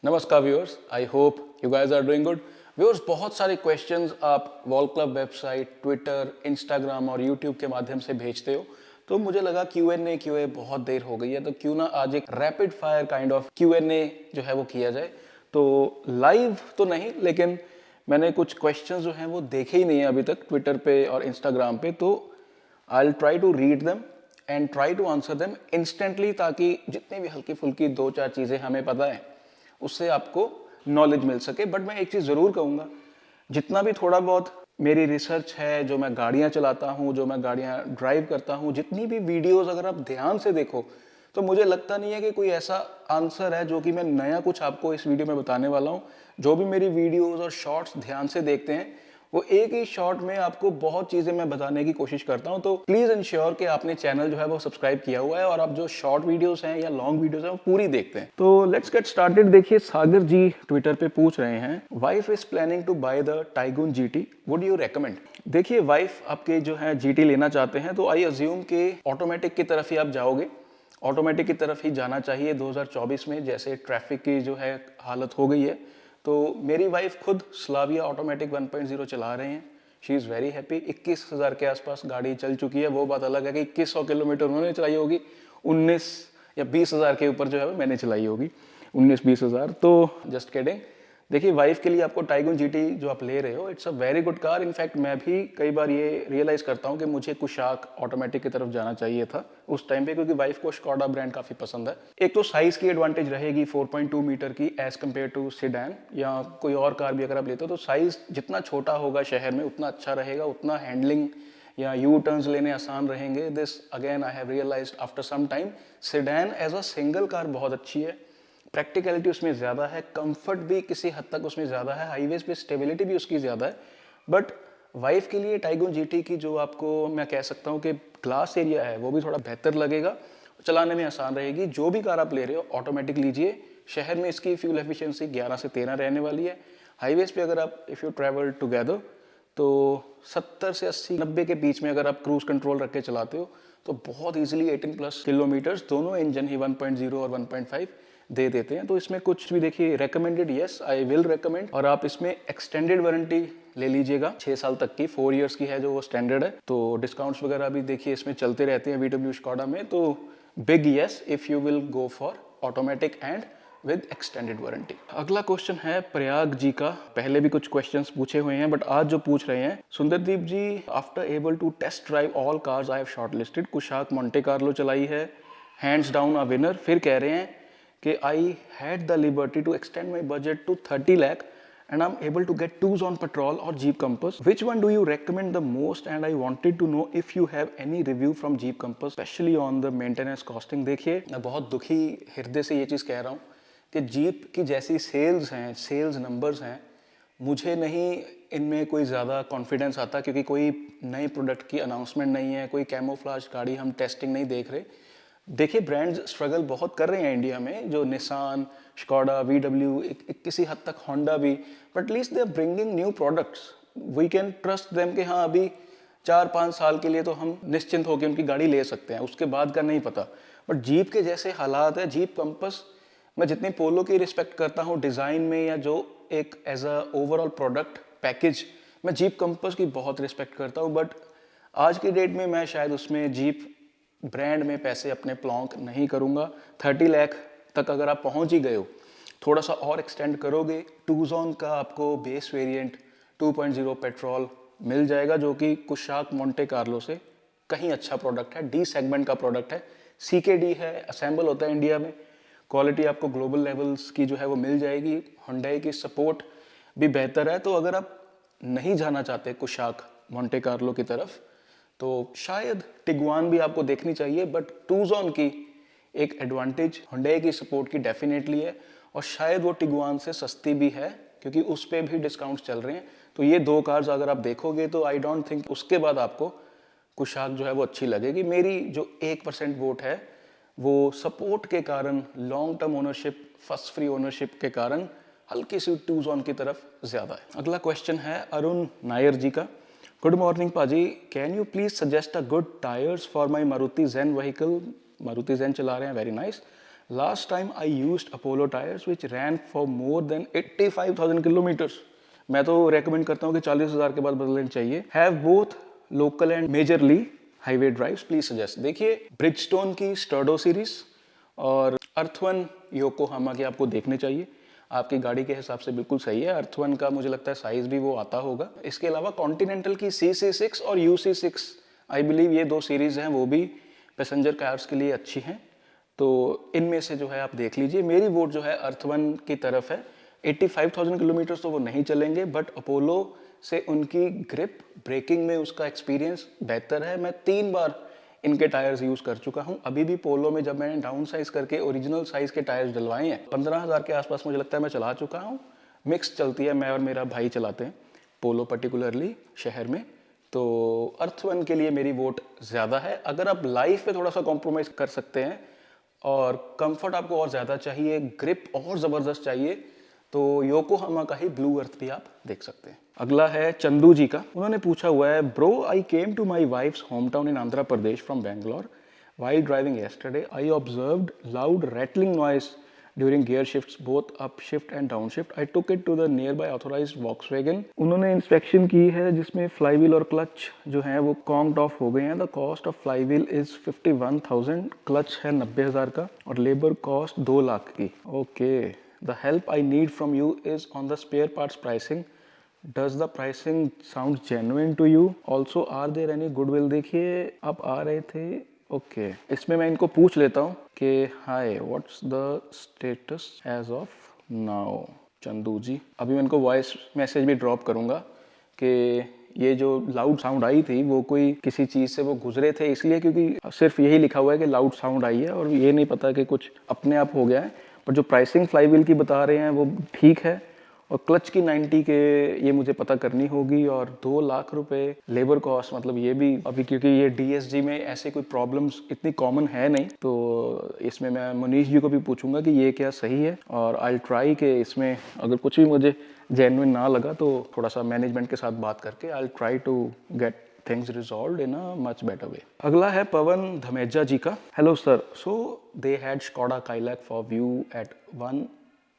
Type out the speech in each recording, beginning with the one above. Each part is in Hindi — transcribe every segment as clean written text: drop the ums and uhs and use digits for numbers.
नमस्कार viewers, I hope you guys are doing good. Viewers, बहुत सारे क्वेश्चंस आप wall club website, Twitter, Instagram और यूट्यूब के माध्यम से भेजते हो, तो मुझे लगा क्यू ए बहुत देर हो गई है, तो क्यों ना आज एक rapid fire kind of Q&A जो है वो किया जाए। तो लाइव तो नहीं, लेकिन मैंने कुछ क्वेश्चंस जो हैं वो देखे ही नहीं है अभी तक ट्विटर पे और इंस्टाग्राम पे, तो I will try to read them and try to answer them instantly, ताकि जितनी भी हल्की फुल्की दो चार चीज़ें हमें पता है उससे आपको नॉलेज मिल सके। बट मैं एक चीज़ ज़रूर कहूँगा, जितना भी थोड़ा बहुत मेरी रिसर्च है, जो मैं गाड़ियाँ चलाता हूँ, जो मैं गाड़ियाँ ड्राइव करता हूँ, जितनी भी वीडियोस अगर आप ध्यान से देखो तो मुझे लगता नहीं है कि कोई ऐसा आंसर है जो कि मैं नया कुछ आपको इस वीडियो में बताने वाला हूँ। जो भी मेरी वीडियोस और शॉर्ट्स ध्यान से देखते हैं, वो एक ही शॉर्ट में आपको बहुत चीज़ें मैं बताने की कोशिश करता हूँ। तो प्लीज़ इंश्योर कि आपने चैनल जो है वो सब्सक्राइब किया हुआ है और आप जो शॉर्ट वीडियोस हैं या लॉन्ग वीडियोस हैं वो पूरी देखते हैं। तो लेट्स गेट स्टार्टेड। देखिए, सागर जी ट्विटर पे पूछ रहे हैं, wife is planning to buy the Taigun GT, would you recommend? देखिए, वाइफ आपके जो है GT लेना चाहते हैं, तो आई अज्यूम कि ऑटोमेटिक की तरफ ही आप जाओगे। ऑटोमेटिक की तरफ ही जाना चाहिए 2024 में, जैसे ट्रैफिक की जो है हालत हो गई है। तो मेरी वाइफ खुद स्लाविया ऑटोमेटिक 1.0 चला रहे हैं। She is very happy. 21,000 के आसपास गाड़ी चल चुकी है। वो बात अलग है कि 2100 किलोमीटर उन्होंने चलाई होगी, 19 या 20,000 के ऊपर जो है मैंने चलाई होगी, 19-20,000। तो जस्ट किडिंग। देखिए, वाइफ के लिए आपको टाइगून GT जो आप ले रहे हो, it's a very good car. In fact मैं भी कई बार ये रियलाइज़ करता हूँ कि मुझे कुशाक ऑटोमेटिक की तरफ जाना चाहिए था उस टाइम पे, क्योंकि वाइफ को स्कोडा ब्रांड काफ़ी पसंद है। एक तो साइज़ की एडवांटेज रहेगी 4.2 मीटर की एज कम्पेयर टू सेडान या कोई और कार भी अगर आप लेते हो, तो साइज़ जितना छोटा होगा शहर में उतना अच्छा रहेगा, उतना हैंडलिंग या यू टर्न्स लेने आसान रहेंगे। This again I have realized after some time. Sedan as a single car बहुत अच्छी है, प्रैक्टिकलिटी उसमें ज़्यादा है, कंफर्ट भी किसी हद तक उसमें ज़्यादा है, हाईवेज पे स्टेबिलिटी भी उसकी ज़्यादा है। बट वाइफ के लिए टाइगून GT की जो आपको मैं कह सकता हूँ कि ग्लास एरिया है वो भी थोड़ा बेहतर लगेगा, चलाने में आसान रहेगी। जो भी कार आप ले रहे हो ऑटोमेटिक लीजिए। शहर में इसकी फ्यूल एफिशिएंसी 11 से 13 रहने वाली है। हाईवेज पे अगर आप इफ़ यू ट्रैवल टुगेदर तो 70 से 80 90 के बीच में अगर आप क्रूज कंट्रोल रख के चलाते हो तो बहुत इजीली 18+ किलोमीटर्स दोनों इंजन ही 1.0 और 1.5 दे देते हैं। तो इसमें कुछ भी देखिए, recommended, yes I will recommend. और आप इसमें एक्सटेंडेड वारंटी ले लीजिएगा 6 साल तक की, 4 इयर्स की है जो वो स्टैंडर्ड है। तो डिस्काउंट्स वगैरह भी देखिए इसमें चलते रहते हैं VW स्कोडा में। तो big yes if you will go for automatic and with extended warranty. अगला क्वेश्चन है प्रयाग जी का। पहले भी कुछ क्वेश्चंस पूछे हुए हैं, बट आज जो पूछ रहे हैं, Sundardeep ji, after able to test drive all cars I have shortlisted, Kushaq Monte Carlo चलाई है, हैंड्स डाउन अ विनर। फिर कह रहे हैं कि I had the liberty to extend my budget to 30 lakh and I'm able to get twos on petrol or Jeep Compass. Which one do you recommend the most? And I wanted to know if you have any review from Jeep Compass, especially on the maintenance costing. देखिए, मैं बहुत दुखी हृदय से ये चीज़ कह रहा हूँ कि जीप की जैसी सेल्स हैं, सेल्स नंबर्स हैं, मुझे नहीं इनमें कोई ज़्यादा कॉन्फिडेंस आता, क्योंकि कोई नए प्रोडक्ट की अनाउंसमेंट नहीं है, कोई कैमोफ्लाज गाड़ी हम टेस्टिंग नहीं देख रहे। देखिए, ब्रांड्स स्ट्रगल बहुत कर रहे हैं इंडिया में, जो निसान, स्कोडा, VW, किसी हद तक होंडा भी, but at least they are bringing new products. We can trust them कि हाँ, अभी 4-5 साल के लिए तो हम निश्चिंत होकर उनकी गाड़ी ले सकते हैं, उसके बाद का नहीं पता। बट जीप के जैसे हालात है, जीप कंपस, मैं जितनी पोलो की रिस्पेक्ट करता हूँ डिज़ाइन में या जो एक as a overall product package, मैं जीप कंपस की बहुत रिस्पेक्ट करता हूँ। बट आज की डेट में मैं शायद उसमें जीप ब्रांड में पैसे अपने प्लॉन्क नहीं करूँगा। 30 लाख तक अगर आप पहुँच ही गए हो, थोड़ा सा और एक्सटेंड करोगे, टूजॉन का आपको बेस वेरिएंट 2.0 पेट्रोल मिल जाएगा, जो कि कुशाक मोंटे कार्लो से कहीं अच्छा प्रोडक्ट है, D सेगमेंट का प्रोडक्ट है, CKD है, असेंबल होता है इंडिया में, क्वालिटी आपको ग्लोबल लेवल्स की जो है वो मिल जाएगी। हुंडई की सपोर्ट भी बेहतर है। तो अगर आप नहीं जाना चाहते कुशाक मोंटे कार्लो की तरफ, तो शायद टिगुआन भी आपको देखनी चाहिए। बट टूजॉन की एक एडवांटेज हुंडई की सपोर्ट की डेफिनेटली है, और शायद वो टिगुआन से सस्ती भी है, क्योंकि उस पर भी डिस्काउंट्स चल रहे हैं। तो ये दो कार्स अगर आप देखोगे तो आई डोंट थिंक उसके बाद आपको कुशाक जो है वो अच्छी लगेगी। मेरी जो 1% वोट है वो सपोर्ट के कारण, long term ownership, first free ownership के कारण हल्की सी टूजॉन की तरफ ज़्यादा है। अगला क्वेश्चन है अरुण नायर जी का। गुड मॉर्निंग पाजी, can you please suggest a good tyres for my Maruti Jain vehicle? Maruti Jain चला रहे हैं, very nice. Last time I used Apollo tyres which rain for more than 85,000 kilometres. मैं तो रेकमेंड करता हूँ कि 40,000 के बाद बदलने चाहिए। Have both local and majorly highway drives, please suggest. देखिए ब्रिजस्टोन की स्टर्डो सीरीज और अर्थवन योकोहामा के आपको देखने चाहिए, आपकी गाड़ी के हिसाब से बिल्कुल सही है। अर्थवन का मुझे लगता है साइज भी वो आता होगा। इसके अलावा कॉन्टिनेंटल की CC6 और UC6 आई बिलीव ये 2 सीरीज हैं, वो भी पैसेंजर कार्स के लिए अच्छी हैं। तो इनमें से जो है आप देख लीजिए। मेरी वोट जो है अर्थवन की तरफ है। 85,000 किलोमीटर तो वो नहीं चलेंगे, बट अपोलो से उनकी ग्रिप ब्रेकिंग में उसका एक्सपीरियंस बेहतर है। मैं 3 बार इनके टायर्स यूज़ कर चुका हूँ। अभी भी पोलो में जब मैंने डाउन साइज करके ओरिजिनल साइज के टायर्स डलवाए हैं, 15,000 के आसपास मुझे लगता है मैं चला चुका हूँ। मिक्स चलती है, मैं और मेरा भाई चलाते हैं पोलो पर्टिकुलरली शहर में। तो अर्थवन के लिए मेरी वोट ज़्यादा है। अगर आप लाइफ पे थोड़ा सा कॉम्प्रोमाइज़ कर सकते हैं और कंफर्ट आपको और ज़्यादा चाहिए, ग्रिप और ज़बरदस्त चाहिए, तो योकोहामा का ही ब्लू अर्थ भी आप देख सकते हैं। अगला है चंदू जी का। उन्होंने पूछा हुआ है, bro I came to my wife's home town in Andhra Pradesh from Bangalore. While driving yesterday, I observed loud rattling noise during gear shifts, both upshift and downshift. I took it to the nearby authorized Volkswagen. उन्होंने इंस्पेक्शन की है जिसमें फ्लाईव्हील और क्लच जो है वो कॉन्क्ड ऑफ हो गए हैं। The cost of flywheel is 51,000, clutch है 90,000 का और लेबर कॉस्ट 2 लाख की। Okay, the help I need from you is on the spare parts pricing. Does the pricing sound genuine to you? Also, are there any goodwill? देखिए आप आ रहे थे, ओके इसमें मैं इनको पूछ लेता हूँ कि hi what's the status as of now. Chandu ji, अभी मैं इनको वॉइस मैसेज भी ड्रॉप करूँगा कि ये जो लाउड साउंड आई थी वो कोई किसी चीज़ से वो गुजरे थे इसलिए, क्योंकि सिर्फ यही लिखा हुआ है कि लाउड साउंड आई है और ये नहीं पता कि कुछ अपने आप हो गया है। पर जो प्राइसिंग फ्लाईव्हील की बता रहे हैं वो ठीक है और क्लच की 90 के ये मुझे पता करनी होगी और 2 लाख रुपए लेबर कॉस्ट, मतलब ये भी अभी क्योंकि ये DSG में ऐसे कोई प्रॉब्लम्स इतनी कॉमन है नहीं, तो इसमें मैं मनीष जी को भी पूछूंगा कि ये क्या सही है और आई ट्राई के इसमें अगर कुछ भी मुझे जेन्युइन ना लगा तो थोड़ा सा मैनेजमेंट के साथ बात करके I try to get things resolved in a much better way. अगला है पवन धमेजा जी का। Hello sir, so they had Skoda Kailak for view at one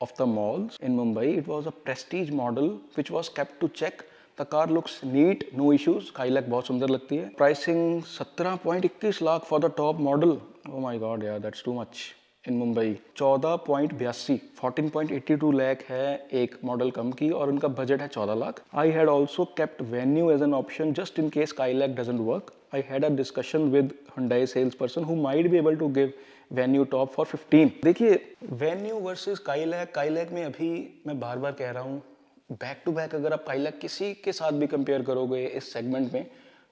of the malls in Mumbai. It was a prestige model which was kept to check. The car looks neat, no issues. Kailak बहुत सुंदर लगती है। Pricing 17.21 lakh for the top model. Oh my god, yeah, that's too much. इन मुंबई 14.82 14.82 लाख है एक मॉडल कम की और उनका बजट है 14 lakh. I had also kept Venue as an option just in case Kylaq doesn't work. I had a discussion with Hyundai sales person who might be able to give Venue top for 15। देखिए वेन्यू वर्सेस काइलैक, काइलैक में अभी मैं बार बार कह रहा हूँ बैक टू बैक अगर आप काइलैक किसी के साथ भी कंपेयर करोगे इस सेगमेंट में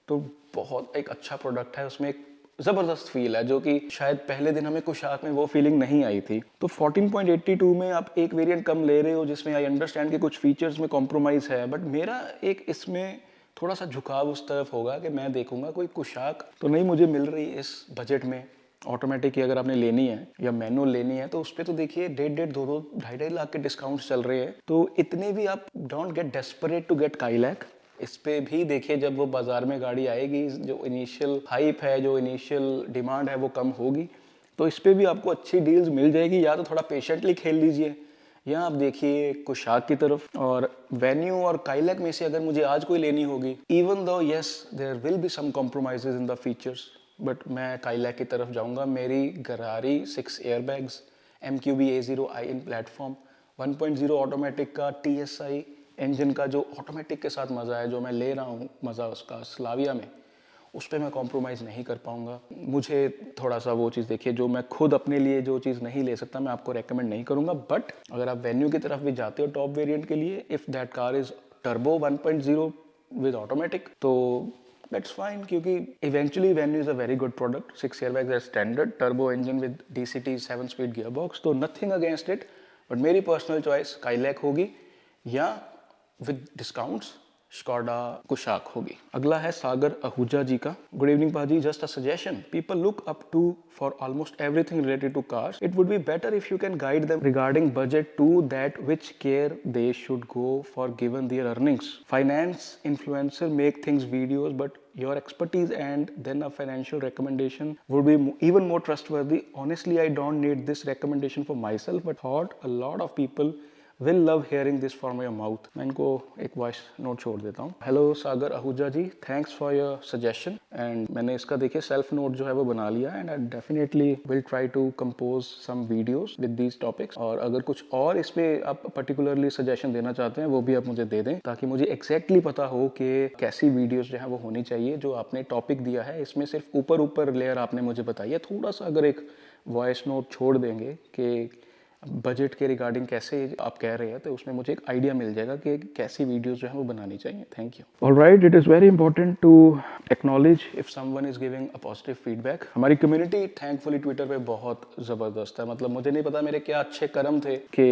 तो बहुत एक अच्छा प्रोडक्ट है। उसमें एक ज़बरदस्त फील है जो कि शायद पहले दिन हमें कुशाक में वो फीलिंग नहीं आई थी। तो 14.82 में आप एक वेरिएंट कम ले रहे हो जिसमें आई अंडरस्टैंड कि कुछ फीचर्स में कॉम्प्रोमाइज़ है, बट मेरा एक इसमें थोड़ा सा झुकाव उस तरफ होगा कि मैं देखूंगा कोई कुशाक तो नहीं मुझे मिल रही इस बजट में। ऑटोमेटिक की अगर आपने लेनी है या मैनुअल लेनी है तो उस पर तो देखिए 1.5 2 2.5 लाख के डिस्काउंट चल रहे हैं। तो इतने भी आप don't get desperate to get Kylaq. इस पे भी देखिए जब वो बाजार में गाड़ी आएगी जो इनिशियल हाइप है, जो इनिशियल डिमांड है वो कम होगी, तो इस पे भी आपको अच्छी डील्स मिल जाएगी। या तो थोड़ा पेशेंटली खेल लीजिए या आप देखिए कुशाक की तरफ। और वेन्यू और काइलैक में से अगर मुझे आज कोई लेनी होगी, even though yes there will be some compromises in the features, but मैं काइलैक की तरफ जाऊंगा। मेरी गरारी 6 airbags, MQB A0i in platform, 1.0 automatic का TSI इंजन का जो ऑटोमेटिक के साथ मज़ा है जो मैं ले रहा हूँ मज़ा उसका स्लाविया में, उस पर मैं कॉम्प्रोमाइज़ नहीं कर पाऊँगा। मुझे थोड़ा सा वो चीज़ देखिए जो मैं खुद अपने लिए जो चीज़ नहीं ले सकता मैं आपको रेकमेंड नहीं करूँगा। बट अगर आप वेन्यू की तरफ भी जाते हो टॉप वेरिएंट के लिए, if that car is turbo 1.0 with automatic तो दैट्स फाइन, क्योंकि eventually Venue is a very good product. 6 airbags are standard, turbo engine with DCT 7 speed gearbox, तो नथिंग अगेंस्ट इट। बट मेरी पर्सनल चॉइस काइलैक होगी या विद डिस्काउंट्स स्कॉडा कुशाक होगी। अगला है सागर आहूजा जी का। Good evening paaji, just a suggestion, people look up to for almost everything related to cars, it would be better if you can guide them regarding budget to that which care they should go for given their earnings. Finance influencer make things videos but your expertise and then a financial recommendation would be even more trustworthy. Honestly, I don't need this recommendation for myself, but thought a lot of people will love hearing this from your mouth. मैं इनको एक वॉइस नोट छोड़ देता हूँ। Hello Sagar Ahuja ji, thanks for your suggestion. And मैंने इसका देखिए सेल्फ नोट जो है वो बना लिया and I definitely will try to compose some videos with these topics. और अगर कुछ और इस पे आप पर्टिकुलरली सजेशन देना चाहते हैं वो भी आप मुझे दे दें, ताकि मुझे एग्जैक्टली पता हो कि कैसी वीडियोस जो है वो होनी चाहिए। जो आपने टॉपिक दिया है इसमें सिर्फ ऊपर ऊपर लेयर आपने मुझे बताई है, थोड़ा सा अगर एक वॉइस नोट छोड़ देंगे कि बजट के रिगार्डिंग कैसे आप कह रहे हैं, तो उसमें मुझे एक आइडिया मिल जाएगा कि कैसी वीडियोस जो है वो बनानी चाहिए। Thank you. Alright, it is very important to acknowledge if someone is giving a positive feedback. हमारी कम्युनिटी थैंकफुली ट्विटर पे बहुत ज़बरदस्त है। मतलब मुझे नहीं पता मेरे क्या अच्छे कर्म थे कि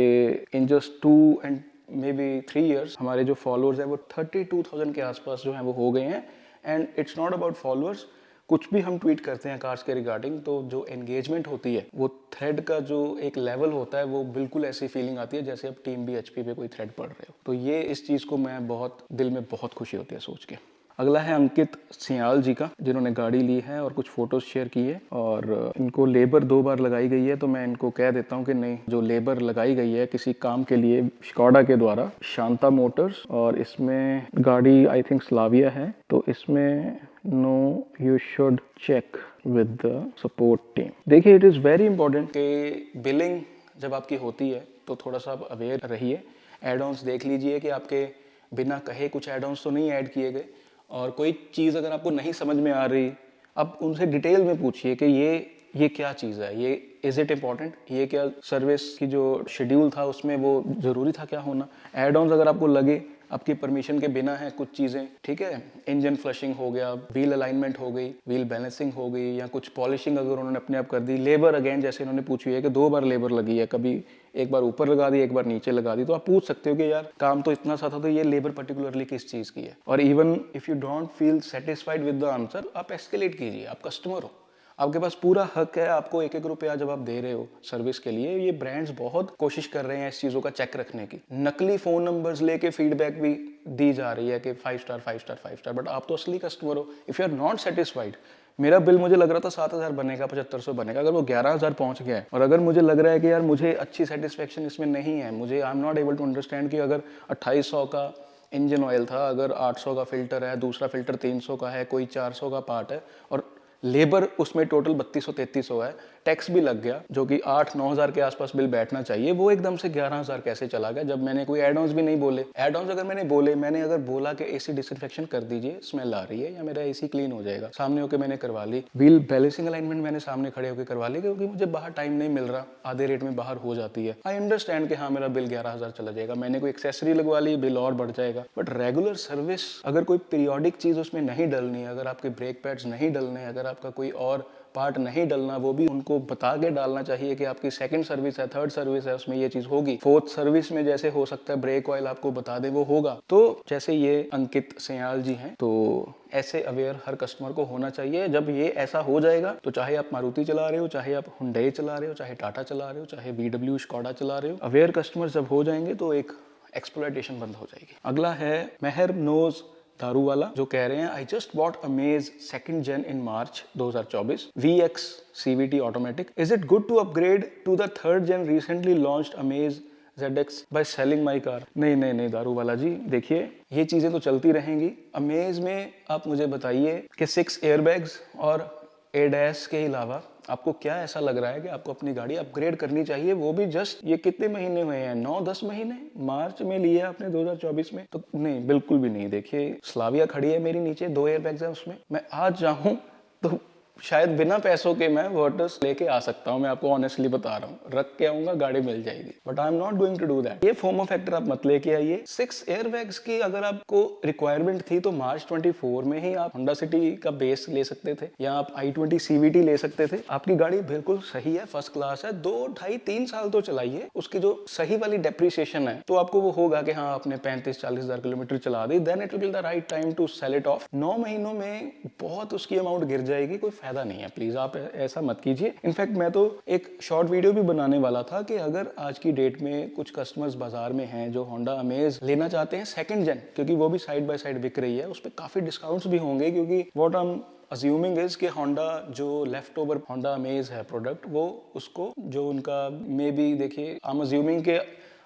in just 2 and maybe 3 years हमारे जो फॉलोअर्स हैं वो 32,000 के आसपास जो हैं वो हो गए हैं। And it's not about followers, कुछ भी हम ट्वीट करते हैं कार्स के रिगार्डिंग तो जो एंगेजमेंट होती है, वो थ्रेड का जो एक लेवल होता है, वो बिल्कुल ऐसी फीलिंग आती है जैसे आप टीम BHP पे कोई थ्रेड पढ़ रहे हो। तो ये इस चीज़ को मैं बहुत दिल में बहुत खुशी होती है सोच के। अगला है अंकित सियाल जी का, जिन्होंने गाड़ी ली है और कुछ फोटोज शेयर की है। और इनको लेबर 2 बार लगाई गई है, तो मैं इनको कह देता हूँ कि नहीं, जो लेबर लगाई गई है किसी काम के लिए स्कॉडा के द्वारा, शांता मोटर्स, और इसमें गाड़ी आई थिंक स्लाविया है, तो इसमें no you should check with the support team. देखिए, इट इज़ वेरी इंपॉर्टेंट कि बिलिंग जब आपकी होती है तो थोड़ा सा आप अवेयर रहिए। एड ऑन्स देख लीजिए कि आपके बिना कहे कुछ एड ऑन्स तो नहीं ऐड किए गए। और कोई चीज़ अगर आपको नहीं समझ में आ रही, आप उनसे डिटेल में पूछिए कि ये क्या चीज़ है, ये इज़ इट इम्पॉर्टेंट, ये क्या सर्विस की जो शेड्यूल था उसमें वो ज़रूरी था क्या होना। एड ऑन्स अगर आपको लगे आपकी परमिशन के बिना है कुछ चीज़ें, ठीक है, इंजन फ्लशिंग हो गया, व्हील अलाइनमेंट हो गई, व्हील बैलेंसिंग हो गई, या कुछ पॉलिशिंग अगर उन्होंने अपने आप कर दी, लेबर अगेन जैसे उन्होंने पूछी है कि 2 बार लेबर लगी है, कभी एक बार ऊपर लगा दी, एक बार नीचे लगा दी, तो आप पूछ सकते हो कि यार काम तो इतना सा था, तो ये लेबर पर्टिकुलरली किस चीज़ की है। और even if you don't feel satisfied with the answer, आप एस्केलेट कीजिए, आप कस्टमर हो, आपके पास पूरा हक है। आपको 1-1 रुपया जब आप दे रहे हो सर्विस के लिए, ये ब्रांड्स बहुत कोशिश कर रहे हैं इस चीज़ों का चेक रखने की। नकली फ़ोन नंबर्स लेके फीडबैक भी दी जा रही है कि 5 स्टार 5 स्टार 5 स्टार, बट आप तो असली कस्टमर हो। If you are not satisfied, मेरा बिल मुझे लग रहा था 7,000 बनेगा, 7,500 बनेगा, अगर वो 11,000 पहुंच गया है, और अगर मुझे लग रहा है कि यार मुझे अच्छी सेटिस्फेक्शन इसमें नहीं है, मुझे I am not able to understand कि अगर 2800 का इंजन ऑयल था, अगर 800 का फिल्टर है, दूसरा फिल्टर 300 का है, कोई 400 का पार्ट है, और लेबर उसमें टोटल 3200-3300 है, टैक्स भी लग गया, जो कि 8-9 हज़ार के आसपास बिल बैठना चाहिए, वो एकदम से 11,000 कैसे चला गया, जब मैंने कोई एड ऑन्स भी नहीं बोले। एड ऑन्स अगर मैंने अगर बोला कि एसी डिसइंफेक्शन कर दीजिए, स्मेल आ रही है, या मेरा एसी क्लीन हो जाएगा, सामने होकर मैंने करवा ली। व्हील बैलेंसिंग अलाइनमेंट मैंने सामने खड़े होकर करवा ली, क्योंकि मुझे बाहर टाइम नहीं मिल रहा, आधे रेट में बाहर हो जाती है। आई अंडरस्टैंड कि हाँ मेरा बिल 11,000 चला जाएगा, मैंने कोई एक्सेसरी लगवा ली, बिल और बढ़ जाएगा। बट रेगुलर सर्विस, अगर कोई पीरियोडिक चीज़ उसमें नहीं डलनी है, अगर आपके ब्रेक पैड्स नहीं डलने, अगर आपका कोई और पार्ट नहीं डलना, वो भी उनको बता के डालना चाहिए कि आपकी सेकंड सर्विस है, थर्ड सर्विस है, उसमें ये चीज़ होगी। फोर्थ सर्विस में जैसे हो सकता है ब्रेक ऑयल आपको बता दे, वो होगा। तो जैसे ये अंकित सियाल जी हैं, तो ऐसे अवेयर हर कस्टमर को होना चाहिए। जब ये ऐसा हो जाएगा, तो चाहे आप मारुति चला रहे हो, चाहे आप हुंडई चला रहे हो, चाहे टाटा चला रहे हो, चाहे VW स्कॉडा चला रहे हो, अवेयर कस्टमर जब हो जाएंगे तो एक एक्सप्लॉयटेशन बंद हो जाएगी। अगला है मेहर नोज दारू वाला, जो कह रहे हैं I just bought amaze 2nd Gen in March 2024 VX CVT automatic. Is it good to upgrade to the 3rd Gen recently launched Amaze ZX by selling my car? नहीं दारू वाला जी, देखिए ये चीज़ें तो चलती रहेंगी। अमेज में आप मुझे बताइए कि 6 एयरबैग्स और ADAS के अलावा आपको क्या ऐसा लग रहा है कि आपको अपनी गाड़ी अपग्रेड करनी चाहिए, वो भी जस्ट ये कितने महीने हुए हैं, 9-10 महीने, मार्च में लिया आपने 2024 में, तो नहीं, बिल्कुल भी नहीं। देखिए स्लाविया खड़ी है मेरी नीचे, 2 एयरबैग्स हैं उसमें, मैं आज जाऊं तो शायद बिना पैसों के मैं वर्टस लेके आ सकता हूँ, मैं आपको ऑनेस्टली बता रहा हूँ, रख के आऊंगा, गाड़ी मिल जाएगी, but I am not going to do that. ये फोमो फैक्टर आप मत लेके आइए। 6 एयरबैग्स की अगर आपको रिक्वायरमेंट थी तो मार्च 24 में ही आप होंडा सिटी का बेस ले सकते थे, या आप i20 CVT ले सकते थे। आपकी गाड़ी बिल्कुल सही है, फर्स्ट क्लास है, 2, 2.5, 3 साल तो चलाइए, उसकी जो सही वाली डेप्रिसिएशन है तो आपको वो होगा कि हाँ आपने 35-40 हजार किलोमीटर चला दी, then it will be the right time to sell it off. 9 महीनों में बहुत उसकी अमाउंट गिर जाएगी, कोई फायदा नहीं है, प्लीज आप ऐसा मत कीजिए। इनफैक्ट मैं तो एक शॉर्ट वीडियो भी बनाने वाला था कि अगर आज की डेट में कुछ कस्टमर्स बाजार में हैं जो होंडा अमेज लेना चाहते हैं सेकंड जेन, क्योंकि वो भी साइड बाय साइड बिक रही है, उस पर काफी डिस्काउंट्स भी होंगे, क्योंकि what I am assuming is कि होंडा जो लेफ्ट ओवर होंडा अमेज है प्रोडक्ट, वो उसको जो उनका मे बी, देखिए आई एम अज्यूमिंग के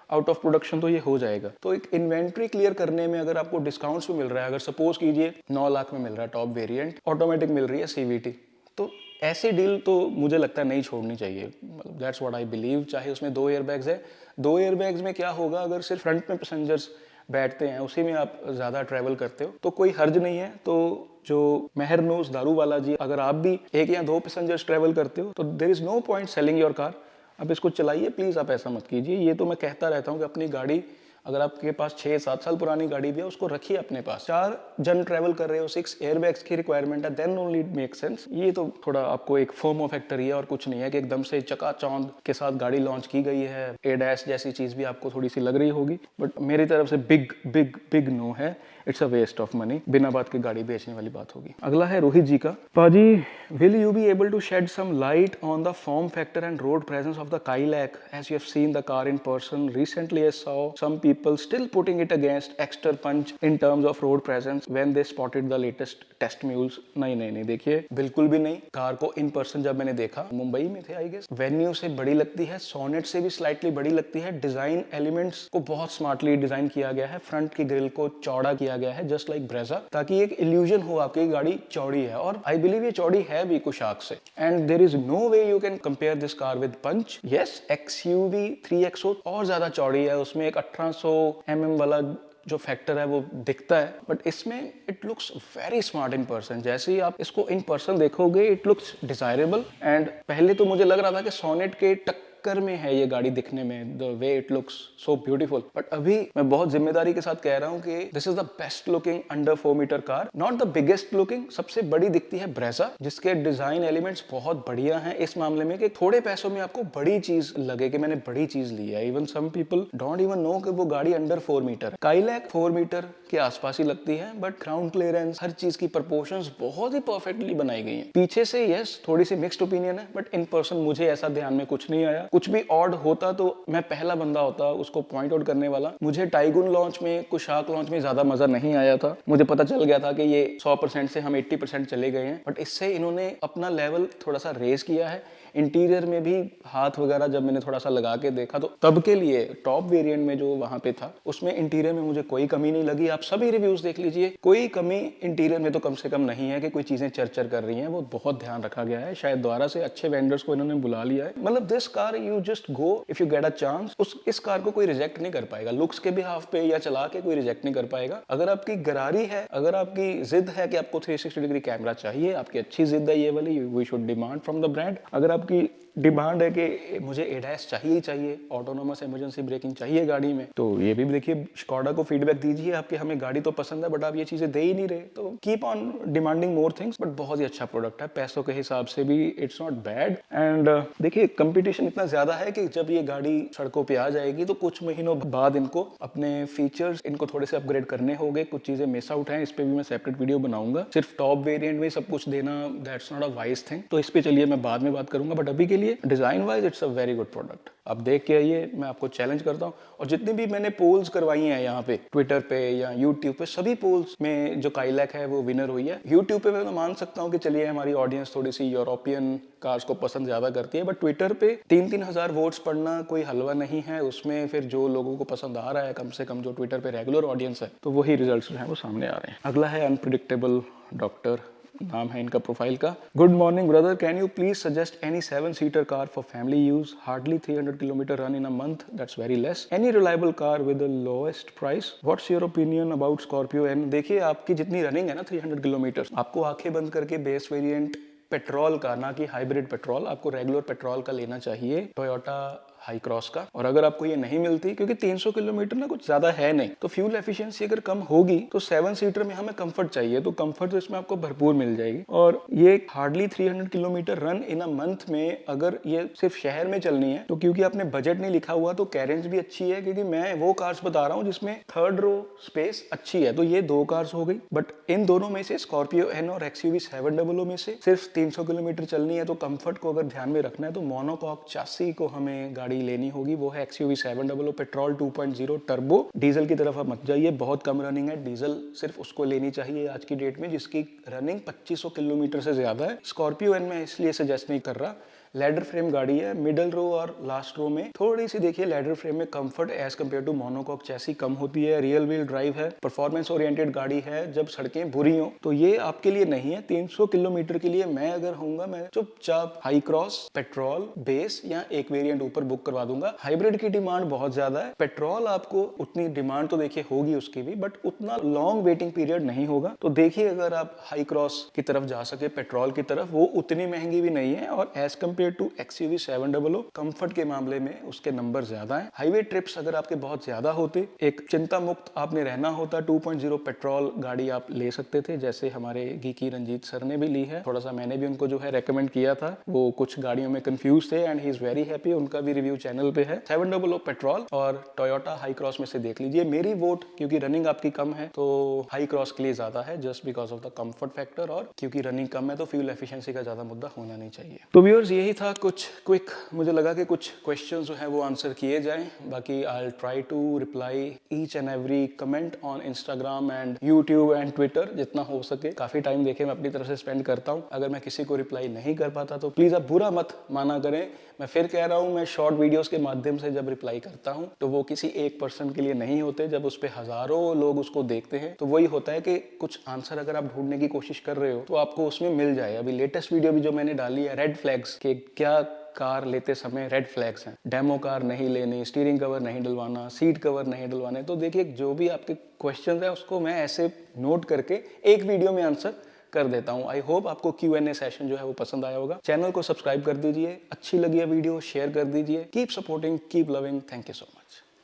आउट ऑफ प्रोडक्शन तो ये हो जाएगा, तो एक इन्वेंट्री क्लियर करने में अगर आपको डिस्काउंट्स भी मिल रहा है, अगर सपोज कीजिए 9 लाख में मिल रहा है टॉप वेरिएंट, ऑटोमेटिक मिल रही है CVT, तो ऐसी डील तो मुझे लगता है नहीं छोड़नी चाहिए। मतलब दैट्स व्हाट आई बिलीव। चाहे उसमें 2 एयरबैग्स है, 2 एयरबैग्स में क्या होगा, अगर सिर्फ फ्रंट में पैसेंजर्स बैठते हैं, उसी में आप ज़्यादा ट्रैवल करते हो तो कोई हर्ज नहीं है। तो जो मेहरनोज दारू वाला जी, अगर आप भी 1 या 2 पैसेंजर्स ट्रैवल करते हो तो there is no point selling your car. अब इसको चलाइए प्लीज़, आप ऐसा मत कीजिए। ये तो मैं कहता रहता हूँ कि अपनी गाड़ी, अगर आपके पास 6-7 साल पुरानी गाड़ी भी है, उसको रखिए अपने पास। 4 जन ट्रैवल कर रहे हो, 6 एयरबैग्स की रिक्वायरमेंट है, then only it make sense. ये तो थोड़ा आपको एक फोमो फैक्टर ही है और कुछ नहीं है कि एकदम से चकाचौंध के साथ गाड़ी लॉन्च की गई है। ADAS जैसी चीज़ भी आपको थोड़ी सी लग रही होगी, बट मेरी तरफ से बिग बिग बिग नो है। It's a waste of money, बिना बात के गाड़ी बेचने वाली बात होगी। अगला है रोहित जी का, paaji will you be able to shed some light on the form factor and road presence of the Kylaq as you have seen the car in person recently? I saw some people still putting it against Exter Punch in terms of road presence when they spotted the latest test mules. नहीं, देखिए बिल्कुल भी नहीं। कार को इन पर्सन जब मैंने देखा, मुंबई में थे आई गेस, वेन्यू से बड़ी लगती है, सोनेट से भी स्लाइटली बड़ी लगती है। डिजाइन एलिमेंट्स को बहुत स्मार्टली डिजाइन किया गया है, फ्रंट की ग्रिल को चौड़ा किया गया है जस्ट लाइक ब्रेजा, ताकि एक इल्यूजन हो आपकी गाड़ी चौड़ी है, और आई बिलीव ये चौड़ी है भी कुशाक से। And there is no way you can compare this car with Punch. Yes, XUV 3XO और ज्यादा चौड़ी है, उसमें एक 1800 mm वाला जो फैक्टर है वो दिखता है, बट इसमें it looks very smart in person. जैसे ही आप इसको इन पर्सन देखोगे इट लुक्स डिजायरेबल। एंड पहले तो मुझे लग रहा था कि सोनेट के टक्कर में है ये गाड़ी दिखने में, the way it looks so beautiful, but अभी मैं बहुत जिम्मेदारी के साथ कह रहा हूँ कि this is the best looking under 4 metre car, not the biggest looking. सबसे बड़ी दिखती है ब्रेजा, जिसके डिजाइन एलिमेंट्स बहुत बढ़िया हैं इस मामले में कि थोड़े पैसों में आपको बड़ी चीज लगे कि मैंने बड़ी चीज ली है। Even some people don't even know कि वो गाड़ी अंडर 4 मीटर। काइलैक 4 मीटर के आसपास ही लगती है, बट ग्राउंड क्लियरेंस, हर चीज की प्रोपोर्शंस बहुत ही परफेक्टली बनाई गई हैं। पीछे से यस थोड़ी सी मिक्स्ड ओपिनियन है, बट इन पर्सन मुझे ऐसा ध्यान में कुछ नहीं आया। कुछ भी ऑड होता तो मैं पहला बंदा होता उसको पॉइंट आउट करने वाला। मुझे टाइगुन लॉन्च में, कुशाक लॉन्च में ज्यादा मजा नहीं आया था। मुझे पता चल गया था कि ये 100% से हम 80% चले गए हैं, बट इससे इन्होंने अपना लेवल थोड़ा सा रेज किया है। इंटीरियर में भी हाथ वगैरह जब मैंने थोड़ा सा लगा के देखा तो तब के लिए टॉप वेरिएंट में जो वहां पे था उसमें इंटीरियर में मुझे कोई कमी नहीं लगी। आप सभी रिव्यूज देख लीजिए, कोई कमी इंटीरियर में तो कम से कम नहीं है कि कोई चीजें चरचर कर रही हैं। वो बहुत ध्यान रखा गया है, शायद द्वारा से अच्छे वेंडर्स को इन्होंने बुला लिया है। मतलब this car you just go if you get a chance. इस कार को कोई रिजेक्ट नहीं कर पाएगा लुक्स के बिहाफ पे या चला के कोई रिजेक्ट नहीं कर पाएगा। अगर आपकी गरारी है, अगर आपकी जिद है कि आपको 360 डिग्री कैमरा चाहिए, आपकी अच्छी जिद है ये वाली, we should demand from the brand. अगर आपकी डिमांड है कि मुझे ADAS चाहिए ही चाहिए, ऑटोनोमस इमरजेंसी ब्रेकिंग चाहिए गाड़ी में, तो ये भी देखिए स्कोडा को फीडबैक दीजिए आपके, हमें गाड़ी तो पसंद है बट आप ये चीजें दे ही नहीं रहे, तो keep on demanding more things. But बहुत ही अच्छा प्रोडक्ट है, पैसों के हिसाब से भी इट्स नॉट बैड। एंड देखिए कंपटीशन इतना ज्यादा है कि जब ये गाड़ी सड़कों पे आ जाएगी तो कुछ महीनों बाद इनको अपने फीचर्स इनको थोड़े से अपग्रेड करने होंगे। कुछ चीजें मिस आउट हैं, इस पे भी मैं सेपरेट वीडियो बनाऊंगा। सिर्फ टॉप वेरिएंट में सब कुछ देना that's not a wise thing, तो इस पे चलिए मैं बाद में बात करूंगा। बट अभी के लिए design wise it's a very good product. आप देख के आइए, मैं आपको चैलेंज करता हूँ। और जितनी भी मैंने पोल्स करवाई हैं यहाँ पे ट्विटर पे या यूट्यूब पे, सभी पोल्स में जो काइलैक है वो विनर हुई है। यूट्यूब पे मैं तो मान सकता हूँ कि चलिए हमारी ऑडियंस थोड़ी सी यूरोपियन कार्स को पसंद ज्यादा करती है, बट ट्विटर पे 3-3 हजार वोट्स पढ़ना कोई हलवा नहीं है। उसमें फिर जो लोगों को पसंद आ रहा है, कम से कम जो ट्विटर पे रेगुलर ऑडियंस है, तो वही रिजल्ट्स हैं वो सामने आ रहे हैं। अगला है अनप्रिडिक्टेबल डॉक्टर, नाम है इनका प्रोफाइल का। Good morning brother, can you please suggest any seven seater car for family use, hardly 300 kilometre run in a month, that's very less, any reliable car with the lowest price, what's your opinion about Scorpio N. देखिए आपकी जितनी रनिंग है ना 300 किलोमीटर, आपको आंखें बंद करके बेस वेरिएंट पेट्रोल का, ना कि हाइब्रिड पेट्रोल, आपको रेगुलर पेट्रोल का लेना चाहिए टोयोटा हाई क्रॉस का। और अगर आपको ये नहीं मिलती, क्योंकि 300 किलोमीटर ना कुछ ज्यादा है नहीं, तो फ्यूल एफिशिएंसी अगर कम होगी तो 7 सीटर में हमें कंफर्ट चाहिए, तो कंफर्ट तो इसमें आपको भरपूर मिल जाएगी। और ये hardly 300 kilometre run in a month में अगर ये सिर्फ शहर में चलनी है, तो क्योंकि आपने बजट नहीं लिखा हुआ तो कैरेंज भी अच्छी है, क्योंकि मैं वो कार्स बता रहा हूँ जिसमें थर्ड रो स्पेस अच्छी है। तो ये दो कार्स हो गई, बट इन दोनों में से स्कॉर्पियो एन और एक्सयूवी 700 में से सिर्फ 300 किलोमीटर चलनी है, तो कंफर्ट को अगर ध्यान में रखना है तो मोनोकॉक चासी को हमें गाड़ी लेनी होगी। वो है एक्सयूवी 700 पेट्रोल 2.0 टर्बो। डीजल की तरफ आप मत जाइए, बहुत कम रनिंग है डीजल, सिर्फ उसको लेनी चाहिए आज की डेट में जिसकी रनिंग 2500 किलोमीटर से ज्यादा है। स्कॉर्पियो एन में इसलिए सजेस्ट नहीं कर रहा, लैडर फ्रेम गाड़ी है, मिडल रो और लास्ट रो में थोड़ी सी देखिए लैडर फ्रेम में comfort as compare to monocoque chassis कम होती है। रियल व्हील ड्राइव है, परफॉर्मेंस ओरिएंटेड गाड़ी है, जब सड़कें बुरी हो तो ये आपके लिए नहीं है। 300 किलोमीटर के लिए मैं अगर होऊंगा, मैं चुपचाप हाई क्रॉस पेट्रोल बेस या एक वेरिएंट ऊपर बुक करवा दूंगा। हाइब्रिड की डिमांड बहुत ज्यादा है, पेट्रोल आपको उतनी डिमांड तो देखिए होगी उसकी भी, बट उतना लॉन्ग वेटिंग पीरियड नहीं होगा। तो देखिए अगर आप हाई क्रॉस की तरफ जा सके पेट्रोल की तरफ, वो उतनी महंगी भी नहीं है और as compare to XUV 700 comfort के मामले में उसके नंबर ज्यादा हैं। हाईवे ट्रिप्स अगर आपके बहुत ज्यादा होते, एक चिंता मुक्त आपने रहना होता, 2.0 पेट्रोल गाड़ी आप ले सकते थे, जैसे हमारे गीकी रंजीत सर ने भी ली है। थोड़ा सा मैंने भी उनको जो है रेकमेंड किया था, वो कुछ गाड़ियों में कंफ्यूज थे and he is very happy. उनका भी रिव्यू चैनल पे है। 700 पेट्रोल और टोयोटा हाई क्रॉस में से देख लीजिए। मेरी वोट, क्योंकि रनिंग आपकी कम है तो हाई क्रॉस के लिए ज्यादा है, just because of the comfort factor, और क्योंकि रनिंग कम है तो फ्यूल एफिशिएंसी का ज्यादा मुद्दा होना नहीं चाहिए। तो व्यूअर्स यही था कुछ क्विक, मुझे लगा कि कुछ क्वेश्चंस जो है वो आंसर किए जाएं। बाकी I will try to reply each and every comment on Instagram and YouTube and Twitter, जितना हो सके। काफी टाइम देखे मैं अपनी तरफ से स्पेंड करता हूं। अगर मैं किसी को रिप्लाई नहीं कर पाता तो प्लीज आप बुरा मत माना करें। मैं फिर कह रहा हूं, मैं शॉर्ट वीडियोस के माध्यम से जब रिप्लाई करता हूं तो वो किसी एक पर्सन के लिए नहीं होते। जब उस पर हजारों लोग उसको देखते हैं तो वही होता है कि कुछ आंसर अगर आप ढूंढने की कोशिश कर रहे हो तो आपको उसमें मिल जाए। अभी लेटेस्ट वीडियो भी जो मैंने डाली है रेड फ्लैग्स के, क्या कार लेते समय रेड फ्लैग्स हैं, डेमो कार नहीं लेनी, स्टीयरिंग कवर नहीं डलवाना, सीट कवर नहीं डलवाने। तो देखिए जो भी आपके क्वेश्चन है उसको मैं ऐसे नोट करके एक वीडियो में आंसर कर देता हूं। आई होप आपको Q&A सेशन जो है वो पसंद आया होगा। चैनल को सब्सक्राइब कर दीजिए, अच्छी लगी है वीडियो शेयर कर दीजिए। Keep supporting, keep loving, thank you so much.